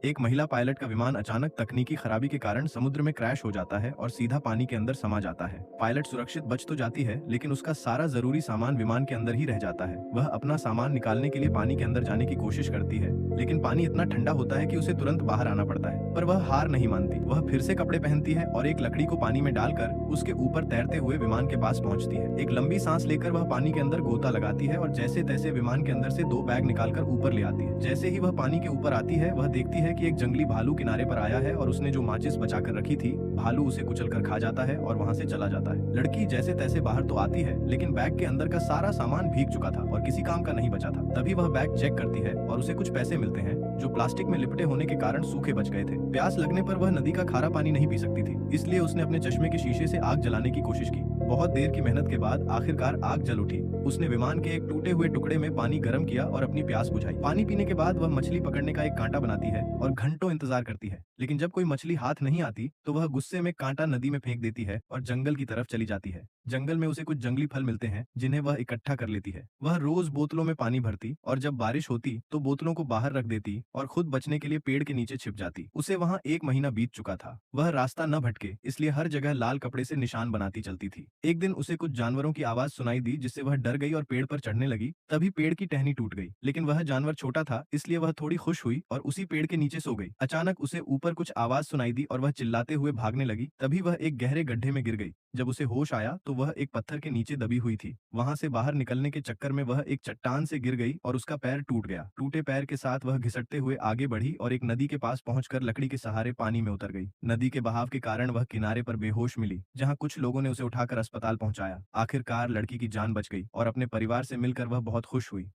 एक महिला पायलट का विमान अचानक तकनीकी खराबी के कारण समुद्र में क्रैश हो जाता है और सीधा पानी के अंदर समा जाता है। पायलट सुरक्षित बच तो जाती है, लेकिन उसका सारा जरूरी सामान विमान के अंदर ही रह जाता है। वह अपना सामान निकालने के लिए पानी के अंदर जाने की कोशिश करती है, लेकिन पानी इतना ठंडा होता है कि उसे तुरंत बाहर आना पड़ता है। पर वह हार नहीं मानती। वह फिर से कपड़े पहनती है और एक लकड़ी को पानी में डालकर उसके ऊपर तैरते हुए विमान के पास पहुंचती है। एक लंबी सांस लेकर वह पानी के अंदर गोता लगाती है और जैसे तैसे विमान के अंदर से 2 बैग निकालकर ऊपर ले आती है। जैसे ही वह पानी के ऊपर आती है, वह देखती है कि एक जंगली भालू किनारे पर आया है और उसने जो माचिस बचाकर रखी थी, भालू उसे कुचलकर खा जाता है और वहां से चला जाता है। लड़की जैसे तैसे बाहर तो आती है, लेकिन बैग के अंदर का सारा सामान भीग चुका था और किसी काम का नहीं बचा था। तभी वह बैग चेक करती है और उसे कुछ पैसे मिलते हैं, जो प्लास्टिक में लिपटे होने के कारण सूखे बच गए थे। प्यास लगने पर वह नदी का खारा पानी नहीं पी सकती थी, इसलिए उसने अपने चश्मे के शीशे से आग जलाने की कोशिश की। बहुत देर की मेहनत के बाद आखिरकार आग जल उठी। उसने विमान के एक टूटे हुए टुकड़े में पानी गर्म किया और अपनी प्यास बुझाई। पानी पीने के बाद वह मछली पकड़ने का एक कांटा बनाती है और घंटों इंतजार करती है, लेकिन जब कोई मछली हाथ नहीं आती तो वह गुस्से में कांटा नदी में फेंक देती है और जंगल की तरफ चली जाती है। जंगल में उसे कुछ जंगली फल मिलते हैं, जिन्हें वह इकट्ठा कर लेती है। वह रोज बोतलों में पानी भरती और जब बारिश होती तो बोतलों को बाहर रख देती और खुद बचने के लिए पेड़ के नीचे छिप जाती। उसे वहां 1 महीना बीत चुका था। वह रास्ता न भटके, इसलिए हर जगह लाल कपड़े से निशान बनाती चलती थी। एक दिन उसे कुछ जानवरों की आवाज सुनाई दी, जिससे वह डर गई और पेड़ पर चढ़ने लगी। तभी पेड़ की टहनी टूट गई, लेकिन वह जानवर छोटा था, इसलिए वह थोड़ी खुश हुई और उसी पेड़ के नीचे सो गई। अचानक उसे ऊपर कुछ आवाज सुनाई दी और वह चिल्लाते हुए भागने लगी। तभी वह एक गहरे गड्ढे में गिर गई। जब उसे होश आया तो वह एक पत्थर के नीचे दबी हुई थी। वहां से बाहर निकलने के चक्कर में वह एक चट्टान से गिर गई और उसका पैर टूट गया। टूटे पैर के साथ वह घिसटते हुए आगे बढ़ी और एक नदी के पास पहुंचकर लकड़ी के सहारे पानी में उतर गई। नदी के बहाव के कारण वह किनारे पर बेहोश मिली, जहां कुछ लोगों ने उसे उठाकर अस्पताल पहुंचाया। आखिरकार लड़की की जान बच गई और अपने परिवार से मिलकर वह बहुत खुश हुई।